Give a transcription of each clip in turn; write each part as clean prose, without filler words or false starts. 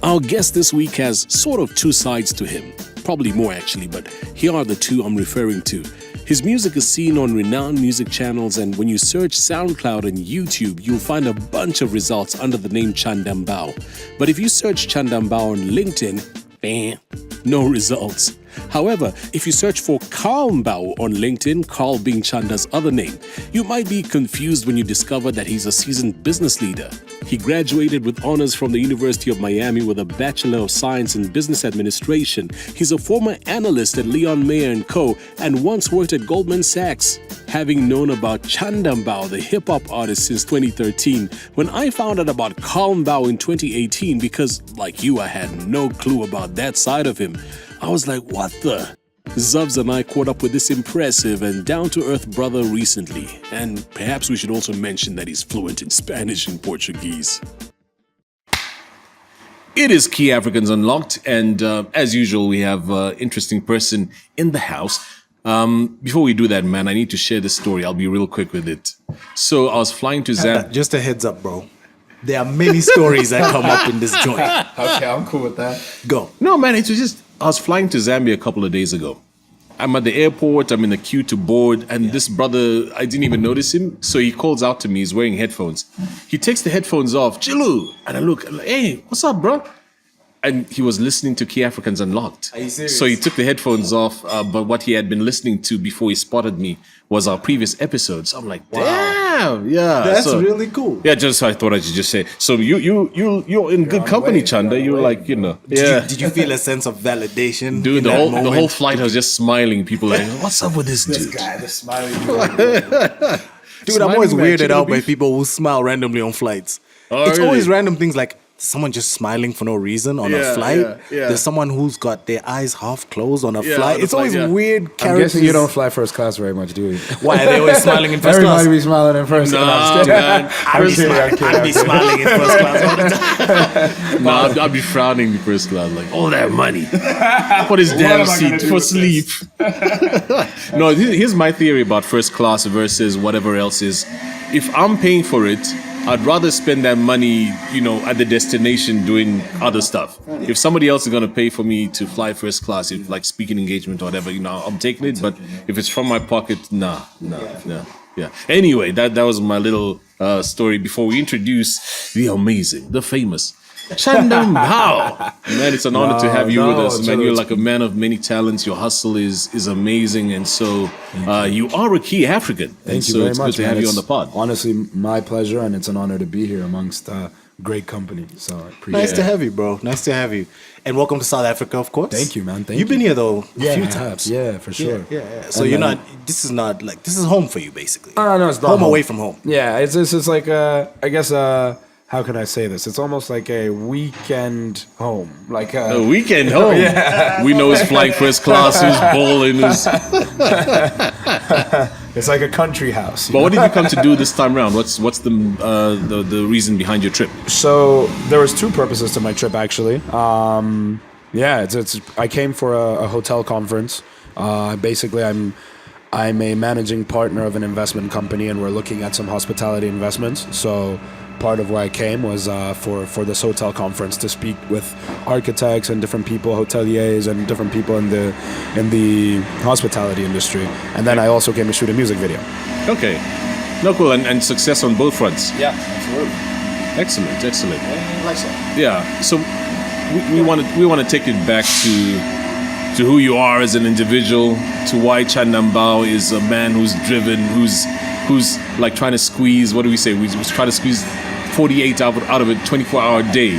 Our guest this week has sort of two sides to him. Probably more actually, but here are the two I'm referring to. His music is seen on renowned music channels, and when you search SoundCloud and YouTube, you'll find a bunch of results under the name Chanda Mbao. But if you search Chanda Mbao on LinkedIn, no results. However, if you search for Carl Mbao on LinkedIn, Carl being Chanda's other name, you might be confused when you discover that he's a seasoned business leader. He graduated with honors from the University of Miami with a Bachelor of Science in Business Administration. He's a former analyst at Leon, Mayer & Co. and once worked at Goldman Sachs. Having known about Chanda Mbao, the hip-hop artist, since 2013, when I found out about Carl Mbao in 2018, because, like you, I had no clue about that side of him, I was like, what the? Zubs and I caught up with this impressive and down-to-earth brother recently, and perhaps we should also mention that he's fluent in Spanish and Portuguese. It is Key Africans Unlocked, and as usual, we have an interesting person in the house. Before we do that, man, I need to share this story. I'll be real quick with it. So I was flying to Zambia. Just a heads up, bro. There are many stories that come up in this joint. Okay, I'm cool with that. Go. No, man, it was just, I was flying to Zambia a couple of days ago. I'm at the airport, I'm in the queue to board, and this brother, I didn't even notice him, so he calls out to me, he's wearing headphones. He takes the headphones off, Chilu, and I look, I'm like, hey, what's up, bro? And he was listening to Key Africans Unlocked. Are you serious? So he took the headphones off, but what he had been listening to before he spotted me was our previous episodes. So I'm like, damn, yeah. That's really cool. Yeah, just I thought I should just say. So you're in good company, Chanda. You're like, you know. Did you feel a sense of validation? Dude, the whole flight I was just smiling. People like, what's up with this dude? This guy, the smiling. Dude, I'm always weirded out by people who smile randomly on flights. It's really? always random things like someone just smiling for no reason on a flight. Yeah. There's someone who's got their eyes half closed on a flight. on a It's always flight, weird I'm characters. guessing you don't fly first class very much, do you? Why are they always smiling in first class? Everybody be smiling in first class. man. I'd be smiling in first class all the time. No, I'd be frowning in first class, like, all that money. Put his damn seat for sleep. No, here's my theory about first class versus whatever else is. If I'm paying for it, I'd rather spend that money, at the destination doing other stuff. If somebody else is going to pay for me to fly first class, if like speaking engagement or whatever, I'm taking it. But if it's from my pocket, nah. Yeah. Anyway, that was my little story before we introduce the amazing, the famous Chanda Mbao. Man, it's an honor to have you with us, man. You're like a man of many talents. Your hustle is amazing, and so you are a key African. Thank you very much. It's good to have you on the pod. Honestly, my pleasure, and it's an honor to be here amongst great company. So I appreciate Nice to have you, bro. Nice to have you. And welcome to South Africa, of course. Thank you, man. You've been here, though, a few I times. have. Yeah, for sure. Yeah. So this is home for you, basically. No, it's not home away from home. Yeah, it's like, I guess, how can I say this? It's almost like a weekend home. Like a weekend home. Yeah. We know who's flying first class, who's bowling, who's... It's like a country house. But what did you come to do this time around? What's the reason behind your trip? So there was two purposes to my trip, actually. I came for a hotel conference. Basically, I'm a managing partner of an investment company, and we're looking at some hospitality investments. So part of why I came was for this hotel conference to speak with architects and different people, hoteliers, and different people in the hospitality industry. And then I also came to shoot a music video. Okay. No, cool. And success on both fronts. Yeah, absolutely. Excellent. Like so. Yeah. So we want to take it back to who you are as an individual, to why Chanda Mbao is a man who's driven, who's like trying to squeeze, what do we say? We try to squeeze 48 out of a 24-hour day.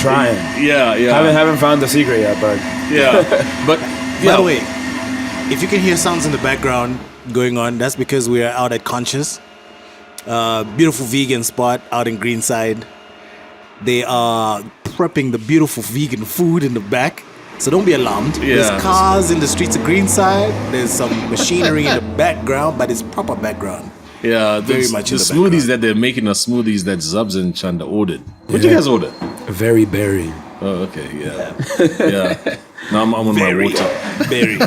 Trying. Yeah. Haven't found the secret yet, but yeah. But By the way, if you can hear sounds in the background going on, that's because we are out at Conscious. Beautiful vegan spot out in Greenside. They are prepping the beautiful vegan food in the back. So don't be alarmed. Yeah. There's cars in the streets of Greenside. There's some machinery in the background, but it's proper background. Yeah, very much the in the smoothies background. that they're making are smoothies that Zubs and Chanda ordered. What did you guys order? very berry. Oh, okay, yeah. Now I'm on my water. Very.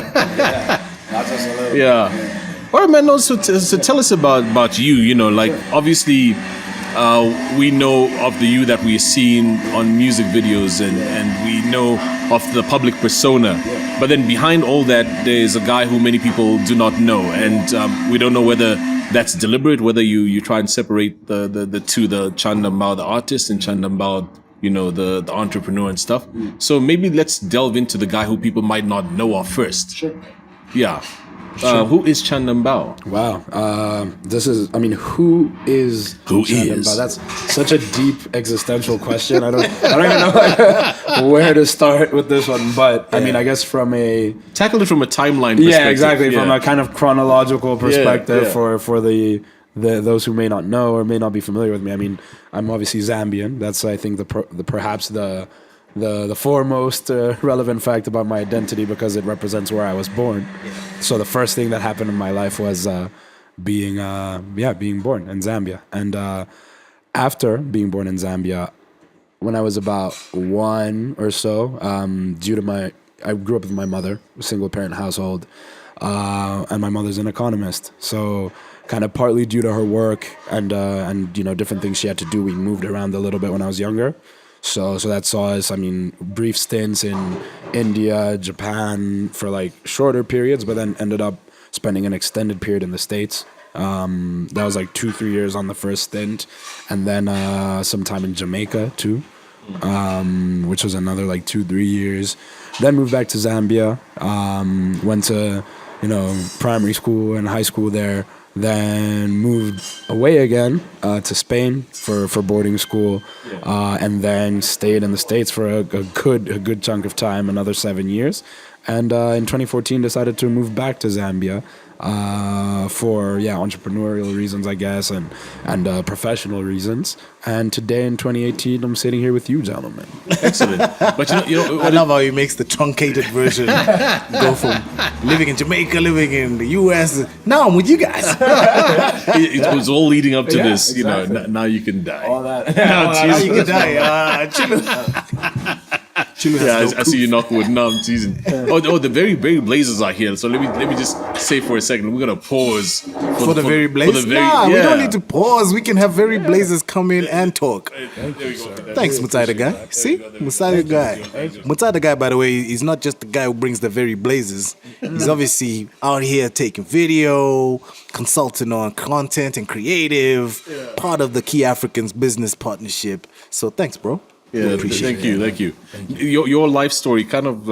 Yeah. All right, man. No, so tell us about you. Like obviously, we know of the you that we're seeing on music videos, and we know of the public persona. But then behind all that, there's a guy who many people do not know, and we don't know whether that's deliberate, whether you try and separate the two, the Chanda Mbao, the artist, and Chanda Mbao, the entrepreneur and stuff. So maybe let's delve into the guy who people might not know of first. Sure. Yeah. Who is Chanda Mbao? Wow. Who is Chanda Mbao? That's such a deep existential question. I don't even know where to start with this one. But I mean, I guess from a tackle it from a timeline perspective. Yeah, exactly. From a kind of chronological perspective for the those who may not know or may not be familiar with me. I mean, I'm obviously Zambian. That's I think perhaps the foremost relevant fact about my identity, because it represents where I was born. So the first thing that happened in my life was being born in Zambia. And after being born in Zambia, when I was about 1 or so, I grew up with my mother, a single parent household, and my mother's an economist. So kind of partly due to her work and different things she had to do, we moved around a little bit when I was younger. So that saw us, brief stints in India, Japan for like shorter periods, but then ended up spending an extended period in the States. That was like 2-3 years on the first stint, and then some time in Jamaica too, which was another like 2-3 years. Then moved back to Zambia, went to primary school and high school there. Then moved away again to Spain for boarding school, and then stayed in the States for a good chunk of time, another 7 years. And in 2014 decided to move back to Zambia for entrepreneurial reasons, I guess, and professional reasons. And today in 2018, I'm sitting here with you, gentlemen. Excellent. But I love how he makes the truncated version go from living in Jamaica, living in the US. Now I'm with you guys. it was all leading up to this. Exactly. Now you can die. All that. Now you can die. I see you knock wood. No, I'm teasing. The very, very blazers are here. So let me just say for a second, we're gonna pause for the very blazers. We don't need to pause. We can have very blazers come in and talk. Thanks, Mutsada guy. See, Mutsada guy. Mutsada guy, by the way, is not just the guy who brings the very blazers. He's obviously out here taking video, consulting on content and creative, part of the Key Africans business partnership. So thanks, bro. Yeah, thank you. Your life story kind of,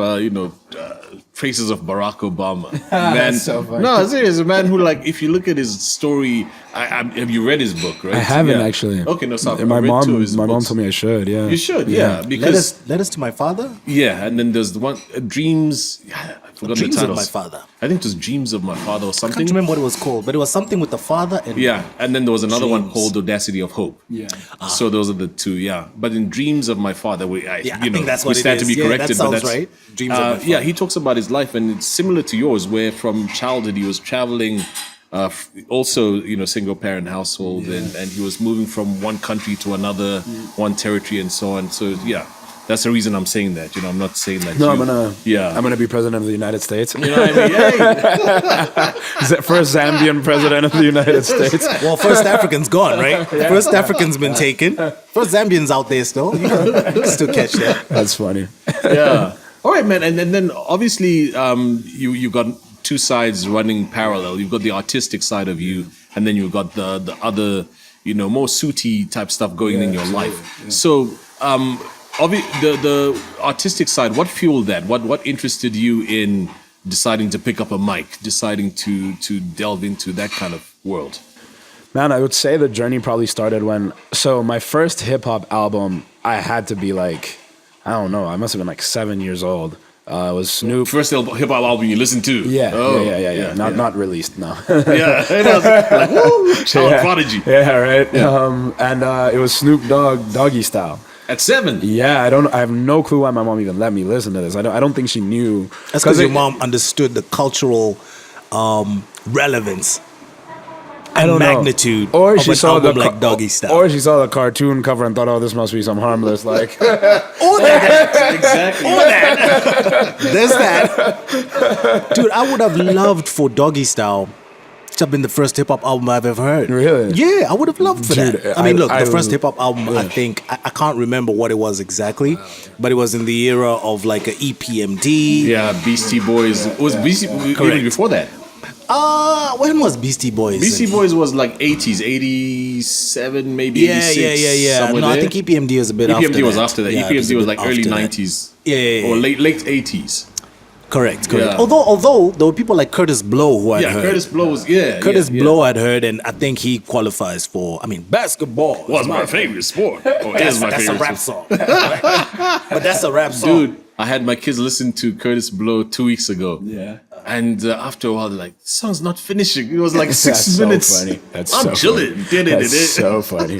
traces of Barack Obama. Man, so funny. No, serious, a man who, like, if you look at his story, have you read his book, right? I haven't actually. Okay, no, sorry. My mom told me I should. Yeah, you should. Yeah, because Let us to my father. Yeah, and then there's the one Dreams. I forgot Dreams the titles. of my father. I think it was Dreams of My Father or I something. can't remember what it was called, but it was something with the father and And then there was another one Dreams. called Audacity of Hope. Yeah. So those are the two. Yeah, but in Dreams of My Father, I think that's what we it stand is. to be Yeah, corrected. that sounds but that's right. Dreams of My Father. Yeah, he talks about his life, and it's similar to yours, where from childhood he was traveling. Also, single parent household, and he was moving from one country to another, one territory, and so on. So that's the reason I'm saying that. I'm not saying that. No, I'm gonna be president of the United States. You know what I mean? First Zambian president of the United States. Well, first African's gone, right? First African's been taken. First Zambian's out there still. You can still catch that. That's funny. Yeah. All right, man. And then obviously you got two sides running parallel. You've got the artistic side of you, and then you've got the other, more suity type stuff going in your life. Yeah. So the artistic side, what fueled that? What interested you in deciding to pick up a mic, deciding to delve into that kind of world? Man, I would say the journey probably started so my first hip hop album, I had to be like, I don't know, I must have been like 7 years old. It was Snoop. First hip hop album you listened to? Yeah. Not released, no. Like, woo, Prodigy. Yeah, right. Yeah. And it was Snoop Dogg, Doggy Style. At 7? Yeah, I have no clue why my mom even let me listen to this. I don't think she knew. That's because your mom understood the cultural relevance and magnitude or she of an saw album like Doggy Style. Or she saw the cartoon cover and thought, oh, this must be some harmless, like... Or that. Exactly. Or that. There's that. Dude, I would have loved for Doggy Style have been the first hip hop album I've ever heard. Really? Yeah, I would have loved for Dude, that. I mean, look, I the first hip hop album, yeah. I think, I can't remember what it was exactly, but it was in the era of like a EPMD. Yeah, Beastie Boys. It was Beastie even before that. When was Beastie Boys? Beastie Boys was like 80s, 87, maybe Yeah, 86. yeah. somewhere No, I there. think EPMD was a bit after that. EPMD was after that. Yeah, EPMD a was bit like early after that. 90s. Yeah. Or late 80s. Correct. Yeah. Although there were people like Curtis Blow who I'd heard. Curtis Blow was, Curtis Blow I'd heard, and I think he qualifies for, basketball was my favorite sport. Or is my that's favorite a rap sport. song. But that's a rap song. Dude, I had my kids listen to Curtis Blow 2 weeks ago. Yeah. And after a while, they're like, this song's not finishing. It was like 6 That's minutes. So funny. That's I'm so chilling. Funny. That's so funny.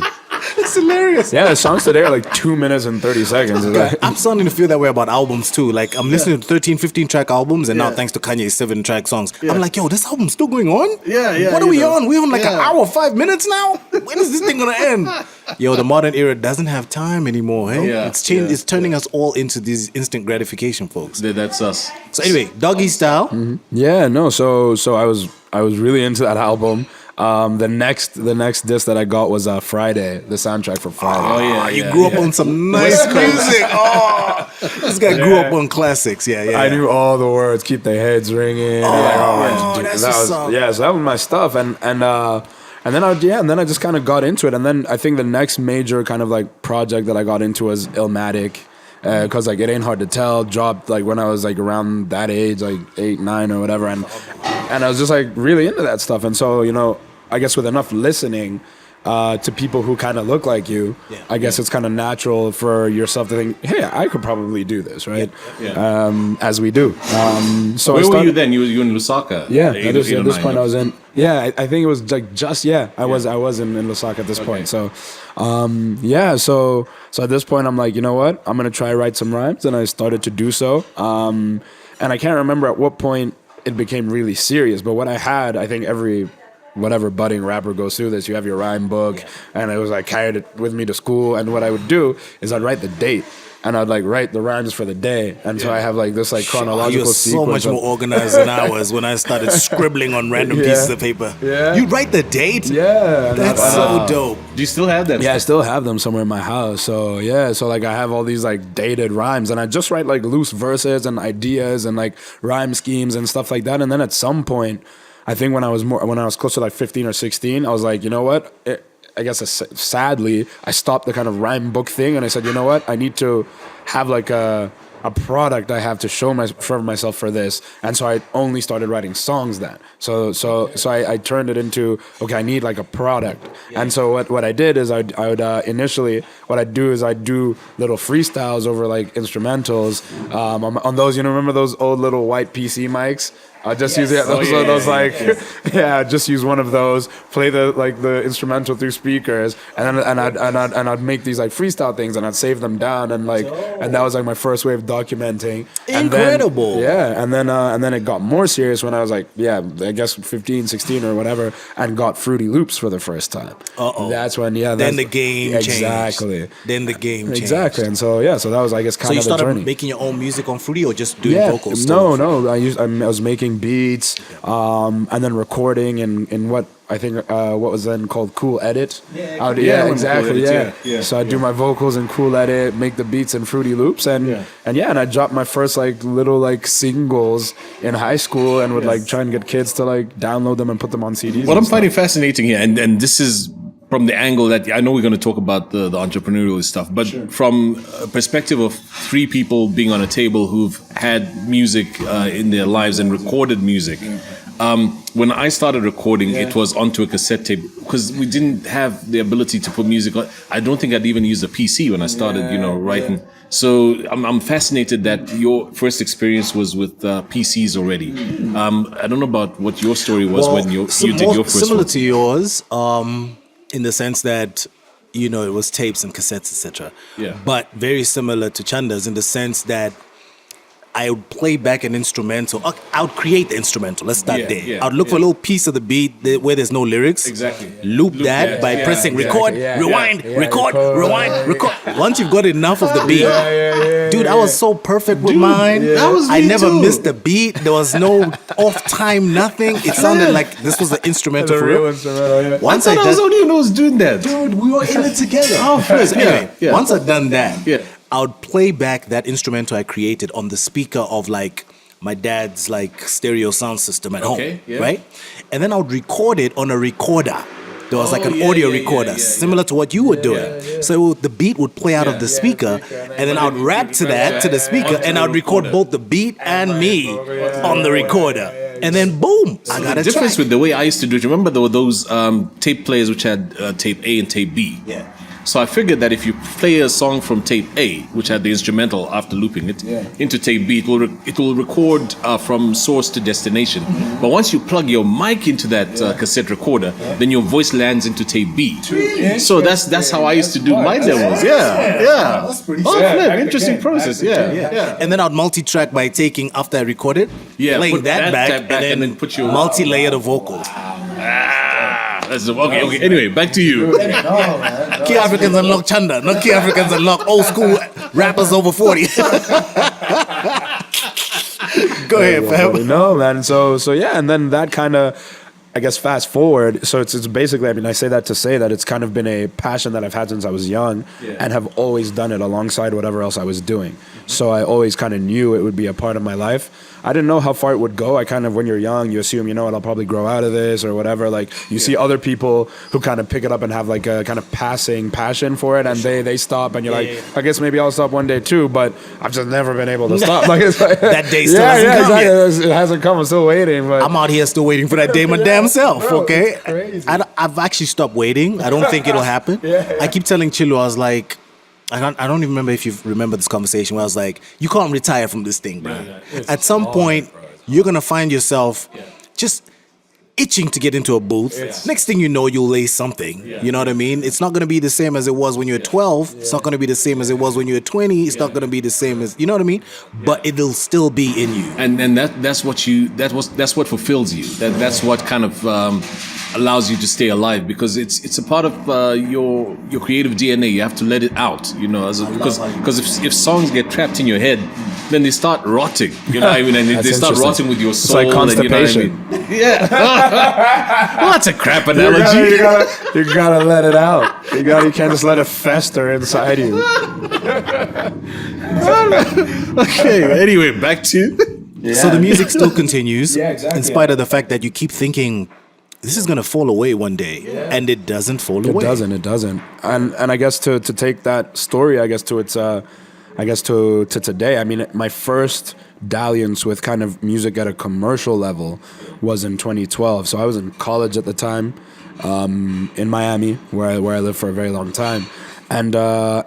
It's hilarious. Yeah, the songs today are like 2 minutes and 30 seconds. I'm starting to feel that way about albums too. Like I'm listening to 13, 15 track albums, and now thanks to Kanye's 7 track songs, I'm like, yo, this album's still going on? Yeah. What are we on? We on like an hour, 5 minutes now? When is this thing gonna end? Yo, the modern era doesn't have time anymore, hey? Yeah, It's changed. yeah. It's turning us all into this instant gratification, folks. That's us. So anyway, Doggy Style. Yeah, no. So I was really into that album. The next disc that I got was Friday, the soundtrack for Friday. Oh, yeah. You grew up on some nice music. Oh, this guy grew up on classics. Yeah. I knew all the words. Keep their heads ringing. that's that what's was up. yeah. So that was my stuff, and then I just kind of got into it, and then I think the next major kind of like project that I got into was Illmatic. Because like It Ain't Hard to Tell dropped like when I was like around that age, like 8, 9 or whatever, and I was just like really into that stuff. And so I guess with enough listening to people who kind of look like you, I guess it's kind of natural for yourself to think, hey, I could probably do this, right? As we do. So where were you then? You were in Lusaka. Yeah, at this point I was in. Yeah, I think it was like I was in Lusaka at this point. So, so at this point I'm like, you know what? I'm gonna try write some rhymes, and I started to do so. And I can't remember at what point it became really serious, but what I had, I think every whatever budding rapper goes through this, you have your rhyme book, and it was like carried it with me to school, and what I would do is I'd write the date, and I'd like write the rhymes for the day, and so I have like this like chronological You're sequence. so much more organized than I was when I started scribbling on random pieces of paper. Yeah. You write the date? Yeah, That's so dope. Do you still have that? Yeah, I still have them somewhere in my house. So so like I have all these like dated rhymes, and I just write like loose verses and ideas and like rhyme schemes and stuff like that. And then at some point, I think when I was close to like 15 or 16, I was like, you know what? I guess sadly, I stopped the kind of rhyme book thing, and I said, you know what? I need to have like a product I have to show myself for this, and so I only started writing songs then. So I turned it into, okay, I need like a product, and so what I did is I would initially what I'd do is I'd do little freestyles over like instrumentals on those, remember those old little white PC mics? I just use just use one of those, play the instrumental through speakers, and I'd make these like freestyle things, and I'd save them down, and that was like my first way of documenting. Incredible. And then it got more serious when I was like, I guess 15, 16 or whatever, and got Fruity Loops for the first time. That's when then the game changed. Exactly. Then the game changed. Exactly. And so so that was, I guess, kind of the journey. So you started making your own music on Fruity, or just doing vocals? No. I was making beats, and then recording in what I think what was then called Cool Edit. Exactly. So I do my vocals in Cool Edit, make the beats in Fruity Loops, and I dropped my first like little like singles in high school, and would like try and get kids to like download them and put them on CDs. What I'm finding fascinating here, and this is from the angle that I know we're going to talk about the entrepreneurial stuff, but from a perspective of 3 people being on a table who've had music in their lives and recorded music. When I started recording, it was onto a cassette tape because we didn't have the ability to put music on. I don't think I'd even used a PC when I started, writing. So I'm fascinated that your first experience was with PCs already. I don't know about what your story was when you did your first similar one. to yours, in the sense that it was tapes and cassettes, etc. Yeah. But very similar to Chanda's in the sense that I would play back an instrumental. I would create the instrumental. Let's start there. I would look for a little piece of the beat where there's no lyrics. Exactly. Loop that by pressing record, rewind, record, rewind, record. Once you've got enough of the beat, dude, I was so perfect with mine. I never missed the beat. There was no off time, nothing. It sounded like this was the instrumental for real. Once I was only one who was doing that. dude, we were in it together. Anyway, once I'd done that, I would play back that instrumental I created on the speaker of like my dad's like stereo sound system at home, right? And then I would record it on a recorder. There was like an audio recorder, similar to what you were doing. So the beat would play out of the speaker, and then I would rap to that, to the speaker, and I would record both the beat and me on the recorder. And then boom, I got a difference track. with the way I used to do it. Remember there were those tape players which had tape A and tape B. Yeah. So I figured that if you play a song from tape A, which had the instrumental after looping it, into tape B, it will record from source to destination. But once you plug your mic into that cassette recorder, then your voice lands into tape B. So that's how I used to do my demos. That's pretty Interesting process. And then I'd multi-track by taking, after I recorded, playing put that back and then put your multi-layer the vocals. Okay. Anyway, back to you. Key Africans unlock Chanda, not Key Africans unlock old school rappers over 40. Go ahead, fam. No, man. So yeah, and then that kind of, I guess, fast forward. So it's basically, I mean, I say that to say that it's kind of been a passion that I've had since I was young, and have always done it alongside whatever else I was doing. So I always kind of knew it would be a part of my life. I didn't know how far it would go. I kind of, when you're young, you assume, you know what, I'll probably grow out of this or whatever. Like you see other people who kind of pick it up and have like a kind of passing passion for it, and they stop, and you're like, I guess maybe I'll stop one day too, but I've just never been able to stop. Like, it's like that day still hasn't come exactly. yet. It hasn't come. I'm still waiting. But I'm out here still waiting for that day my damn self, Bro, okay? it's crazy. I've actually stopped waiting. I don't think it'll happen. I keep telling Chilo, I was like, I don't even remember if you remember this conversation where I was like, you can't retire from this thing, bro. At some point, you're going to find yourself just itching to get into a booth. Next thing you know, you'll lay something. You know what I mean? It's not going to be the same as it was when you were 12. It's not going to be the same as it was when you were 20. It's not going to be the same as, you know what I mean? But it'll still be in you. And that's what fulfills you. That's what kind of allows you to stay alive, because it's a part of your creative DNA. You have to let it out, you know, because if songs get trapped in your head, then they start rotting, you know what I mean? And they start rotting with your soul. It's like constipation. And, you know what I mean? Yeah. Well, that's a crap analogy. You gotta let it out. You can't just let it fester inside you. Okay, anyway, back to... So the music still continues, exactly. in spite of the fact that you keep thinking, this is going to fall away one day, and it doesn't fall away. It doesn't. And I guess to take that story, I guess to its... I guess to today, I mean, my first dalliance with kind of music at a commercial level was in 2012. So I was in college at the time, in Miami, where I lived for a very long time, and I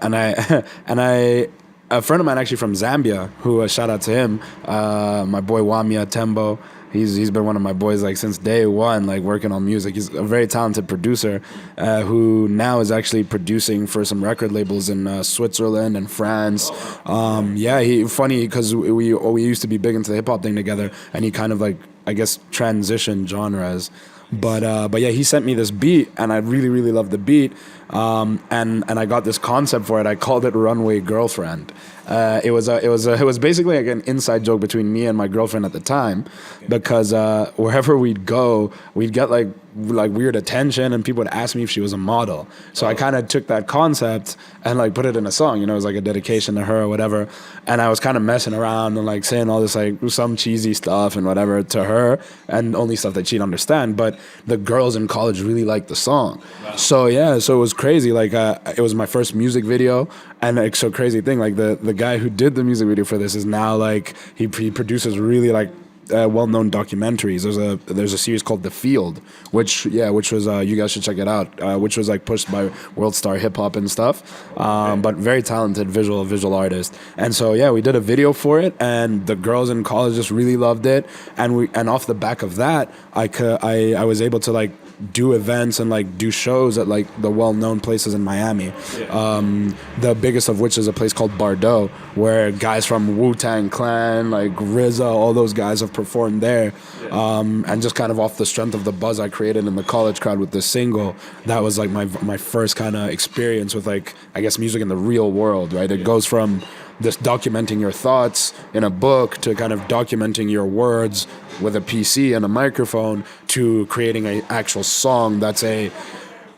a friend of mine actually from Zambia, who shout out to him, my boy Wamia Tembo. He's been one of my boys like since day one, like working on music. He's a very talented producer who now is actually producing for some record labels in Switzerland and France. Funny because we used to be big into the hip hop thing together, and he kind of like, I guess, transitioned genres. But yeah, he sent me this beat, and I really, really loved the beat. And I got this concept for it. I called it Runway Girlfriend. It was basically like an inside joke between me and my girlfriend at the time, because wherever we'd go, we'd get like weird attention, and people would ask me if she was a model. So I kind of took that concept and like put it in a song. You know, it was like a dedication to her or whatever. And I was kind of messing around and like saying all this like some cheesy stuff and whatever to her, and only stuff that she'd understand. But the girls in college really liked the song. Wow. So it was crazy. Like it was my first music video, and like, so crazy thing. Like the guy who did the music video for this is now like he produces really like well-known documentaries. There's a series called The Field, which was you guys should check it out. Which was like pushed by World Star Hip Hop and stuff. But very talented visual artist. And so we did a video for it, and the girls in college just really loved it. And off the back of that, I was able to like do events and like do shows at like the well-known places in Miami. The biggest of which is a place called Bardo, where guys from Wu-Tang Clan, like RZA, all those guys have performed there. And just kind of off the strength of the buzz I created in the college crowd with this single, that was like my first kind of experience with like, I guess, music in the real world, right? It goes from just documenting your thoughts in a book to kind of documenting your words with a PC and a microphone to creating an actual song that's a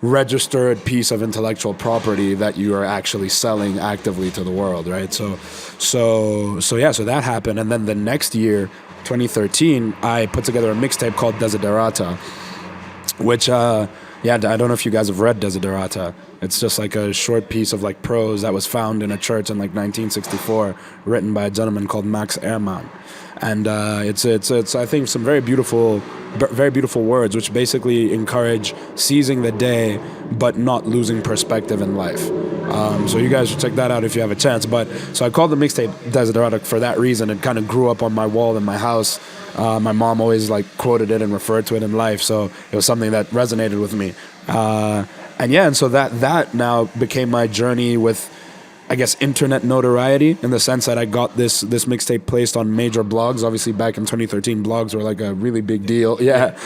registered piece of intellectual property that you are actually selling actively to the world, right? So that happened. And then the next year, 2013, I put together a mixtape called Desiderata, which, I don't know if you guys have read Desiderata. It's just like a short piece of like prose that was found in a church in like 1964, written by a gentleman called Max Ehrmann. And it's I think some very beautiful words, which basically encourage seizing the day but not losing perspective in life. So you guys should check that out if you have a chance. But so I called the mixtape Desiderata for that reason. It kind of grew up on my wall in my house. My mom always like quoted it and referred to it in life, so it was something that resonated with me. And so that now became my journey with, I guess, internet notoriety, in the sense that I got this mixtape placed on major blogs. Obviously, back in 2013, blogs were like a really big deal. Yeah.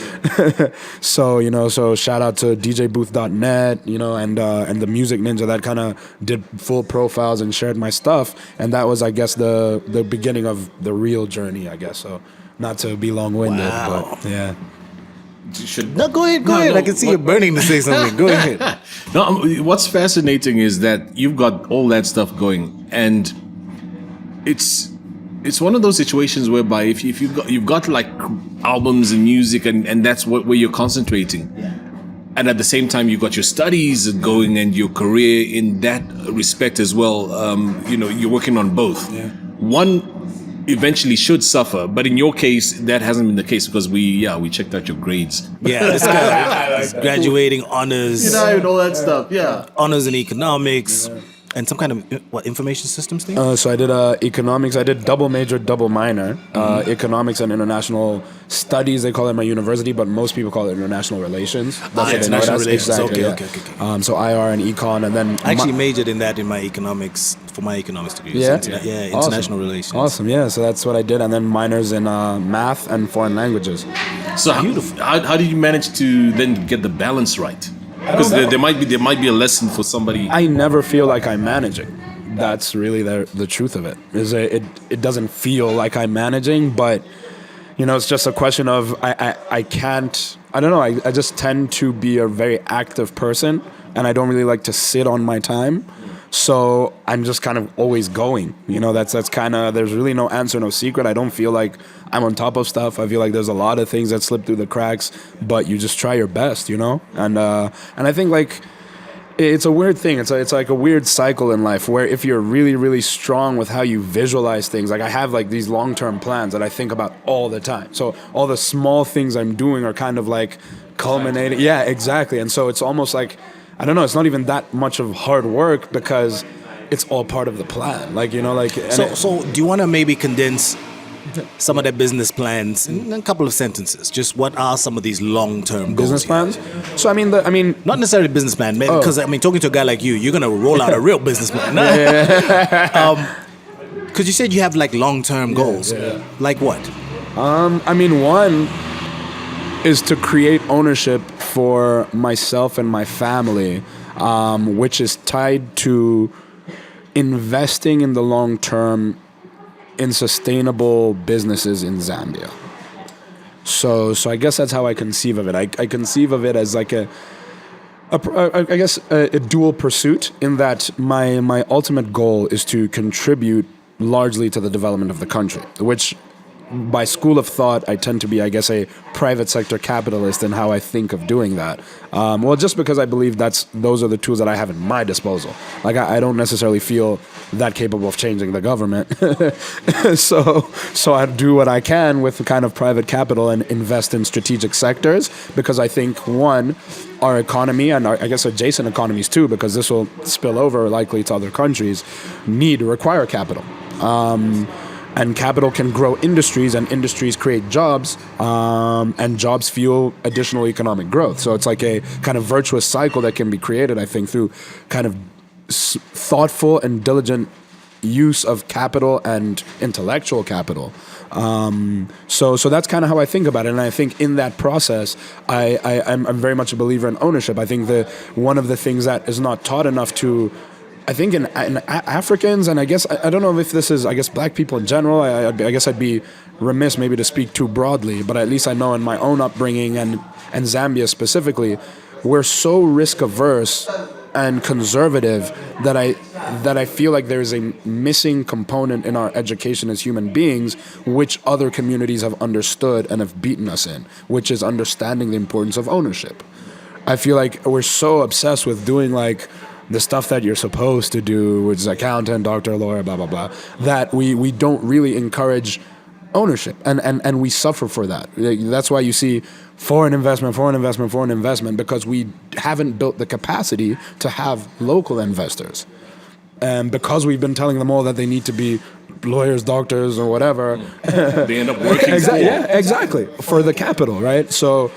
so shout out to DJBooth.net, and the Music Ninja that kind of did full profiles and shared my stuff. And that was, I guess, the beginning of the real journey, I guess. So not to be long-winded, but yeah. No, go ahead. I can see you burning to say something. Go ahead. No, what's fascinating is that you've got all that stuff going, and it's one of those situations whereby if you've got like albums and music, and that's where you're concentrating, and at the same time you've got your studies going and your career in that respect as well. You're working on both. Yeah. One eventually should suffer, but in your case that hasn't been the case, because we checked out your grades. Yeah, this guy is graduating honors, and all that stuff. Yeah, honors in economics. And some kind of information systems thing? So I did economics. I did double major, double minor. Economics and international studies, they call it at my university, but most people call it international relations. That's what international relations. Exactly, Okay. So IR and econ, and then I actually majored in that in my economics degree. Yeah, international relations. Awesome. Yeah, so that's what I did, and then minors in math and foreign languages. So how did you manage to then get the balance right? Because there might be a lesson for somebody. I never feel like I'm managing. That's really the truth of it. It doesn't feel like I'm managing, but it's just a question of I can't. I don't know. I just tend to be a very active person, and I don't really like to sit on my time. So I'm just kind of always going. That's kind of, there's really no answer, no secret. I don't feel like I'm on top of stuff. I feel like there's a lot of things that slip through the cracks, but you just try your best, And I think like it's a weird thing. It's like a weird cycle in life where if you're really, really strong with how you visualize things, like I have like these long-term plans that I think about all the time. So all the small things I'm doing are kind of like culminating. Yeah, exactly. And so it's almost like, I don't know, it's not even that much of hard work because it's all part of the plan. So do you want to maybe condense some of the business plans in a couple of sentences? Just what are some of these long-term goals? Business plans? So not necessarily business plan, because talking to a guy like you, you're gonna roll out a real business plan. Because you said you have like long-term goals. Yeah. Like what? One is to create ownership for myself and my family, which is tied to investing in the long term in sustainable businesses in Zambia. So I guess that's how I conceive of it. I conceive of it as like a dual pursuit, in that my ultimate goal is to contribute largely to the development of the country, which by school of thought, I tend to be, I guess, a private sector capitalist in how I think of doing that. Just because I believe those are the tools that I have at my disposal. Like, I don't necessarily feel that capable of changing the government. So I do what I can with kind of private capital and invest in strategic sectors, because I think, one, our economy and I guess adjacent economies too, because this will spill over likely to other countries, require capital. and capital can grow industries, and industries create jobs, and jobs fuel additional economic growth. So it's like a kind of virtuous cycle that can be created, I think, through kind of thoughtful and diligent use of capital and intellectual capital. So that's kind of how I think about it, and I think in that process, I'm very much a believer in ownership. I think that one of the things that is not taught enough to, I think in Africans, and I guess I don't know if this is, I guess, black people in general. I guess I'd be remiss maybe to speak too broadly, but at least I know in my own upbringing and Zambia specifically, we're so risk averse and conservative that I feel like there's a missing component in our education as human beings, which other communities have understood and have beaten us in, which is understanding the importance of ownership. I feel like we're so obsessed with doing like the stuff that you're supposed to do, which is accountant, doctor, lawyer, blah, blah, blah, that we don't really encourage ownership, and we suffer for that. That's why you see foreign investment, because we haven't built the capacity to have local investors. And because we've been telling them all that they need to be lawyers, doctors, or whatever. They end up working exactly, for the capital, right? So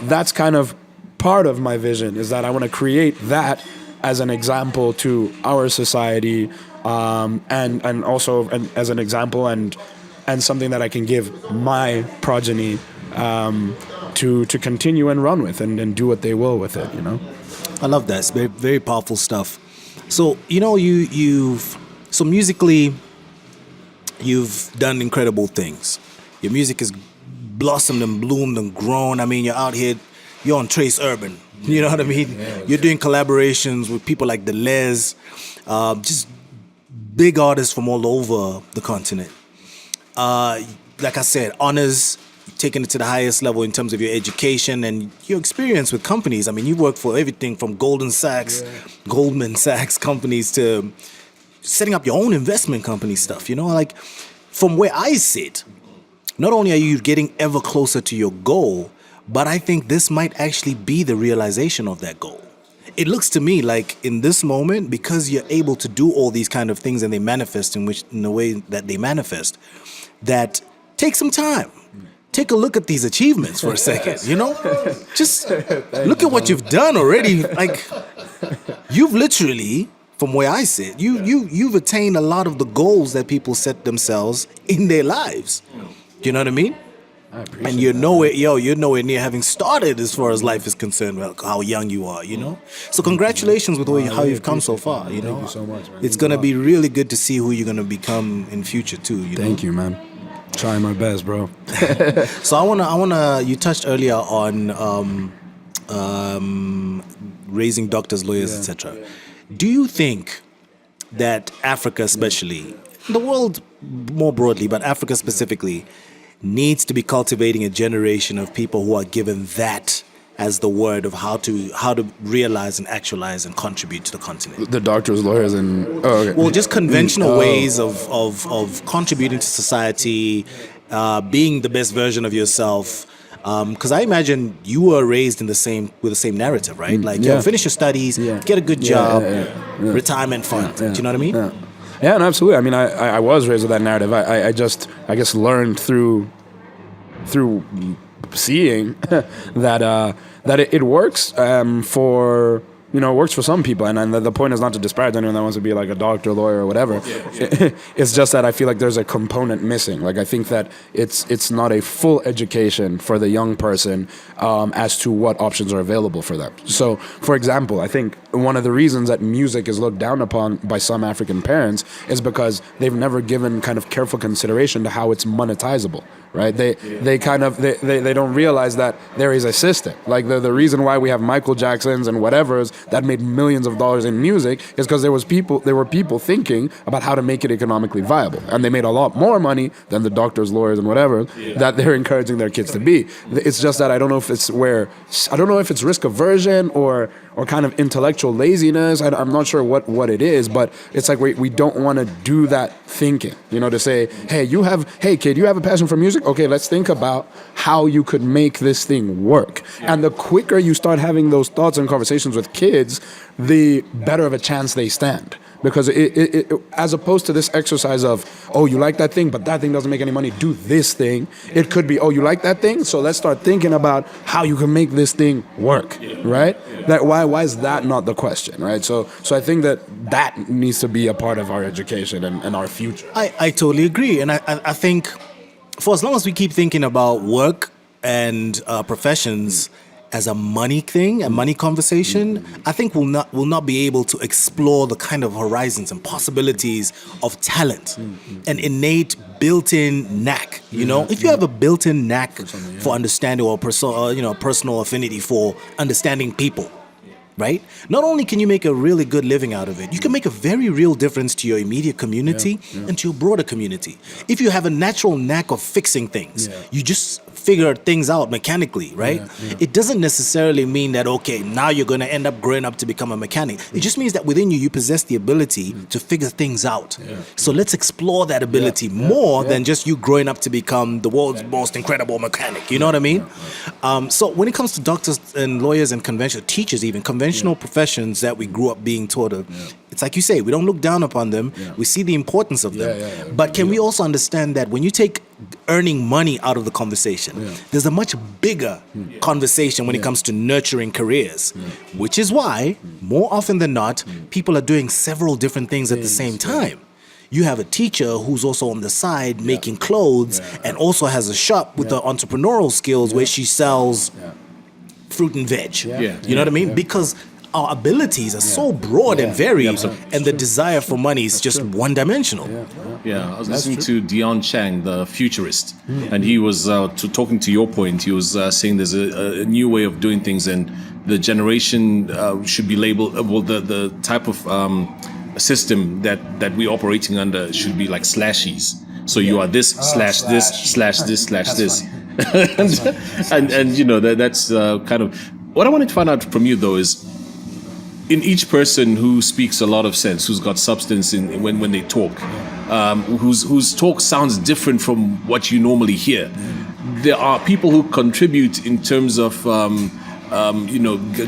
that's kind of part of my vision, is that I want to create that as an example to our society, and also as an example and something that I can give my progeny to continue and run with and do what they will with it, you know? I love that. It's very, very powerful stuff. So, you know, so musically, you've done incredible things. Your music has blossomed and bloomed and grown. I mean, you're out here, you're on Trace Urban. You know what I mean? Yeah, you're doing collaborations with people like Deleuze, just big artists from all over the continent. Like I said, honors, taking it to the highest level in terms of your education and your experience with companies. I mean, you work for everything from Goldman Sachs companies to setting up your own investment company stuff. You know, like from where I sit, not only are you getting ever closer to your goal, but I think this might actually be the realization of that goal. It looks to me like in this moment, because you're able to do all these kind of things and they manifest in the way that they manifest, that take some time. Take a look at these achievements for a second, you know? Just look at what you've done already. Like, you've literally, from where I sit, you've attained a lot of the goals that people set themselves in their lives. Do you know what I mean? And you're nowhere near having started as far as life is concerned, well, how young you are, you know? So congratulations with how you've come so far, you know? Thank you so much, man. It's going to be really good to see who you're going to become in future too, you know? Thank you, man. Trying my best, bro. So I wanna. You touched earlier on raising doctors, lawyers, etc. Do you think that Africa, especially the world more broadly, but Africa specifically, needs to be cultivating a generation of people who are given that as the word of how to realize and actualize and contribute to the continent? The doctors, lawyers, and well, just conventional ways of contributing to society, being the best version of yourself. Because I imagine you were raised with the same narrative, right? Like, finish your studies, get a good job, retirement fund. Do you know what I mean? Yeah, no, absolutely. I mean, I was raised with that narrative. I guess learned through seeing that it works for, you know, it works for some people, and the point is not to disparage anyone that wants to be like a doctor, lawyer, or whatever. It's just that I feel like there's a component missing. Like, I think that it's not a full education for the young person as to what options are available for them. So, for example, I think one of the reasons that music is looked down upon by some African parents is because they've never given kind of careful consideration to how it's monetizable. Right? They don't realize that there is a system. Like the reason why we have Michael Jacksons and whatever's that made millions of dollars in music is because there were people thinking about how to make it economically viable, and they made a lot more money than the doctors, lawyers, and whatever that they're encouraging their kids to be. It's just that I don't know if it's risk aversion or kind of intellectual laziness. I'm not sure what it is, but it's like we don't want to do that thinking. You know, to say, hey kid, you have a passion for music. Okay, let's think about how you could make this thing work. And the quicker you start having those thoughts and conversations with kids, the better of a chance they stand. because it as opposed to this exercise of, oh, you like that thing, but that thing doesn't make any money, do this thing. It could be, oh, you like that thing, so let's start thinking about how you can make this thing work, right? That why is that not the question, right? So I think that needs to be a part of our education and our future. I totally agree, and I think for as long as we keep thinking about work and professions as a money thing, a money conversation, I think we'll not be able to explore the kind of horizons and possibilities of talent, an innate built-in knack. You know, if you have a built-in knack for understanding or personal affinity for understanding people, right? Not only can you make a really good living out of it, you can make a very real difference to your immediate community and to your broader community. If you have a natural knack of fixing things, you just figure things out mechanically, right? It doesn't necessarily mean that, okay, now you're going to end up growing up to become a mechanic. It just means that within you possess the ability to figure things out. So let's explore that ability more than just you growing up to become the world's most incredible mechanic. You know what I mean? So when it comes to doctors and lawyers and conventional teachers, even conventional professions that we grew up being taught of, it's like you say, we don't look down upon them. We see the importance of them. But can we also understand that when you take earning money out of the conversation, there's a much bigger conversation when it comes to nurturing careers, which is why more often than not, people are doing several different things at the same time. You have a teacher who's also on the side making clothes and also has a shop with the entrepreneurial skills where she sells fruit and veg. You know what I mean? Because our abilities are so broad and varied, and the desire for money is just one-dimensional. I was listening to Dion Chang, the futurist, and he was talking to your point. He was saying there's a new way of doing things, and the generation should be labeled. The type of system that we're operating under should be like slashies. So you are this slash this slash this slash this, and you know that's kind of what I wanted to find out from you though is, in each person who speaks a lot of sense, who's got substance in when they talk, whose talk sounds different from what you normally hear. There are people who contribute in terms of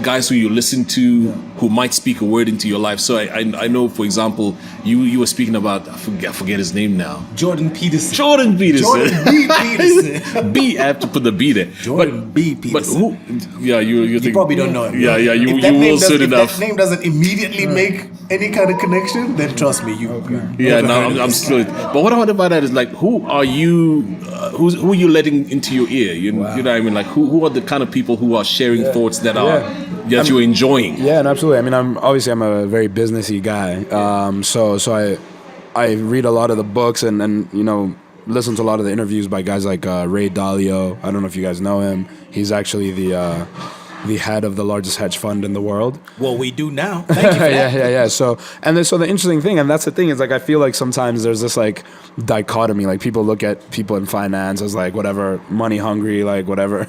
guys who you listen to who might speak a word into your life. So I know, for example, you were speaking about, I forget his name now. Jordan Peterson. Jordan B. Peterson. B, I have to put the B there. Jordan B. Peterson. But who? Yeah, you think, probably don't know him. Yeah, you will soon enough. If that name doesn't immediately make any kind of connection, then trust me, I'm still. But what I want to find out is, like, who are you? Who are you letting into your ear? You know what I mean? Like, who are the kind of people who are sharing thoughts that you're enjoying? Yeah, and absolutely. I mean, I'm a very businessy guy. So I read a lot of the books and listen to a lot of the interviews by guys like Ray Dalio. I don't know if you guys know him. He's actually the head of the largest hedge fund in the world. Well, we do now. Thank you for that. Yeah. So the interesting thing, and that's the thing, is like I feel like sometimes there's this like dichotomy. Like people look at people in finance as like whatever, money hungry, like whatever,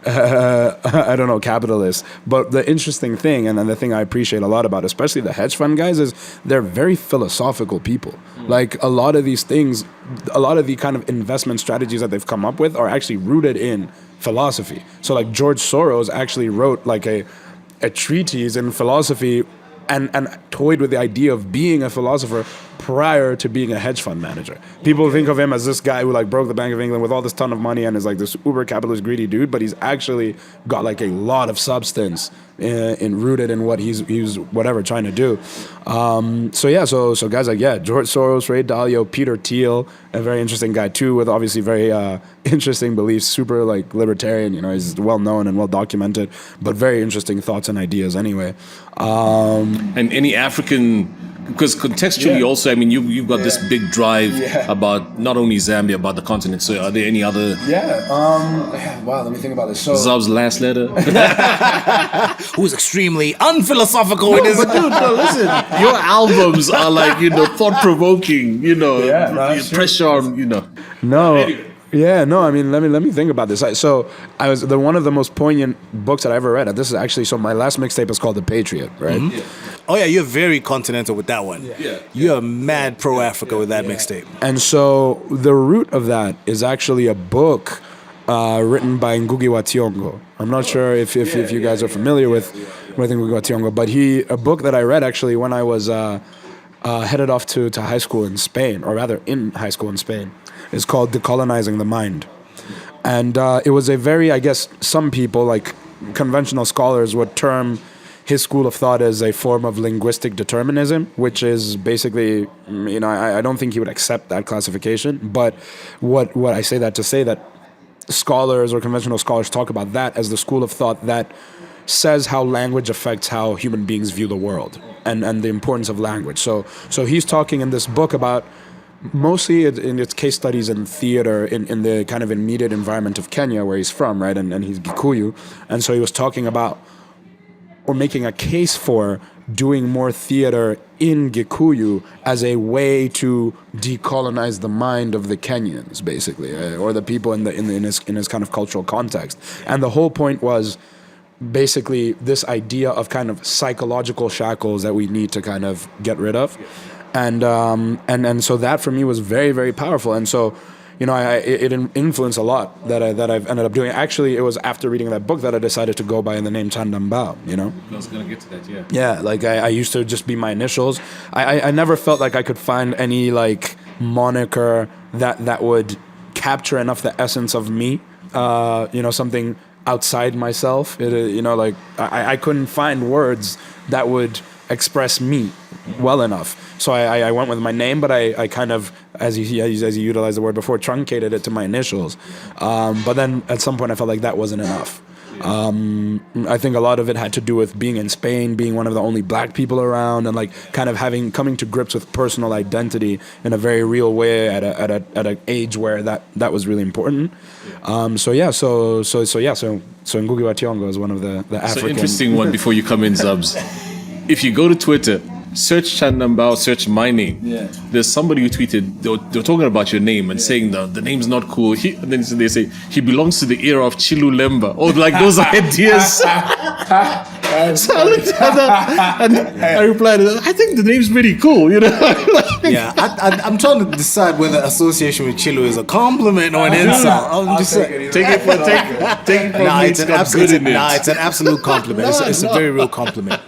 I don't know, capitalists. But the interesting thing, and then the thing I appreciate a lot about, especially the hedge fund guys, is they're very philosophical people. Like a lot of these things, a lot of the kind of investment strategies that they've come up with are actually rooted in philosophy. So like George Soros actually wrote like a treatise in philosophy and toyed with the idea of being a philosopher prior to being a hedge fund manager. People think of him as this guy who like broke the Bank of England with all this ton of money and is like this uber capitalist greedy dude, but he's actually got like a lot of substance rooted in what he's whatever trying to do. So guys like George Soros, Ray Dalio, Peter Thiel, a very interesting guy too, with obviously very interesting beliefs, super like libertarian. He's well known and well documented, but very interesting thoughts and ideas anyway. And any African, because contextually also, I mean, you've got this big drive about not only Zambia, about the continent. So are there any other? Wow, let me think about this. So Zab's last letter. Who's extremely unphilosophical with his... But dude, no, listen, your albums are like, thought-provoking, pressure on, No. Anyway. Yeah, no, I mean, let me think about this. So I was one of the most poignant books that I ever read. This is actually, so my last mixtape is called The Patriot, right? Mm-hmm. Yeah. Oh yeah, you're very continental with that one. Yeah. You're mad pro-Africa with that mixtape. And so the root of that is actually a book written by Ngugi wa Thiong'o. I'm not sure if you guys are familiar with Ngugi wa Thiong'o, but a book that I read actually when I was headed off to high school in Spain, or rather in high school in Spain. It's called Decolonizing the Mind. And it was a very, I guess, some people, like conventional scholars, would term his school of thought as a form of linguistic determinism, which is basically, I don't think he would accept that classification. But what I say that to say that scholars or conventional scholars talk about that as the school of thought that says how language affects how human beings view the world and the importance of language. So he's talking in this book about mostly in its case studies in theater in the kind of immediate environment of Kenya where he's from, right? And he's Gikuyu. And so he was talking about or making a case for doing more theater in Gikuyu as a way to decolonize the mind of the Kenyans, basically, or the people in his kind of cultural context. And the whole point was basically this idea of kind of psychological shackles that we need to kind of get rid of. And so that for me was very, very powerful. And so, it influenced a lot that I've ended up doing. Actually, it was after reading that book that I decided to go by the name Chanda Mbao, I was going to get to that, yeah. Yeah, like I used to just be my initials. I never felt like I could find any like moniker that would capture enough the essence of me, something outside myself. I couldn't find words that would express me well enough. So I went with my name, but I kind of, as you utilized the word before, truncated it to my initials. But then at some point I felt like that wasn't enough. I think a lot of it had to do with being in Spain, being one of the only black people around, and like kind of coming to grips with personal identity in a very real way at an age where that was really important. So Ngugi wa Thiong'o is one of the African. So interesting one before you come in, Zubs. If you go to Twitter, search Chanda Mbao, search my name. Yeah. There's somebody who tweeted, they were talking about your name and saying the name's not cool. And then they say, he belongs to the era of Chilu Lemba. Or like those ideas. So I looked at that and I replied, I think the name's pretty cool, Yeah, I'm trying to decide whether association with Chilu is a compliment or an insult. Take it from me. It's an absolute compliment. It's a very real compliment.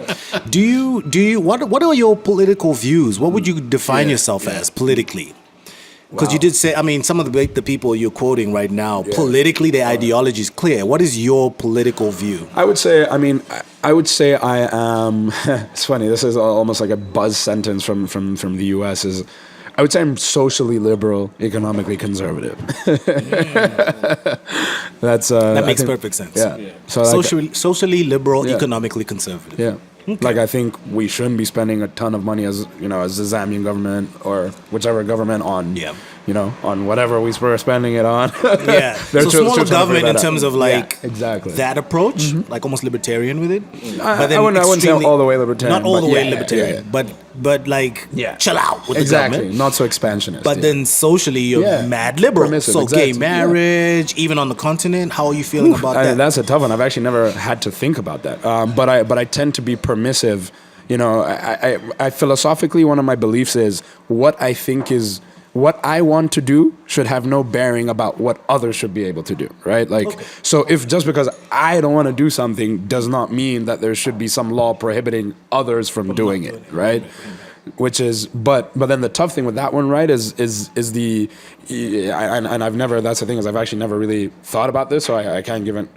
Do you what are your political views? What would you define yourself as politically? Because you did say, some of the people you're quoting right now, politically, their ideology is clear. What is your political view? I would say I am, it's funny, this is almost like a buzz sentence from the US, is I would say I'm socially liberal, economically conservative. That makes perfect sense. Yeah. So socially liberal, economically conservative. Yeah. Okay. Like I think we shouldn't be spending a ton of money as the Zambian government or whichever government on on whatever we were spending it on. Yeah. So smaller government in terms of exactly that approach, like almost libertarian with it. I wouldn't say all the way libertarian. Not all the way libertarian, but like chill out with the government. Not so expansionist. But then socially you're mad liberal. Permissive, so gay marriage, even on the continent, how are you feeling about that? That's a tough one. I've actually never had to think about that. But I tend to be permissive. I philosophically, one of my beliefs is what I want to do should have no bearing about what others should be able to do, right? So if just because I don't want to do something does not mean that there should be some law prohibiting others from doing it, right? Which is, but then the tough thing with that one, right, is I've never, that's the thing, is I've actually never really thought about this, so I can't give an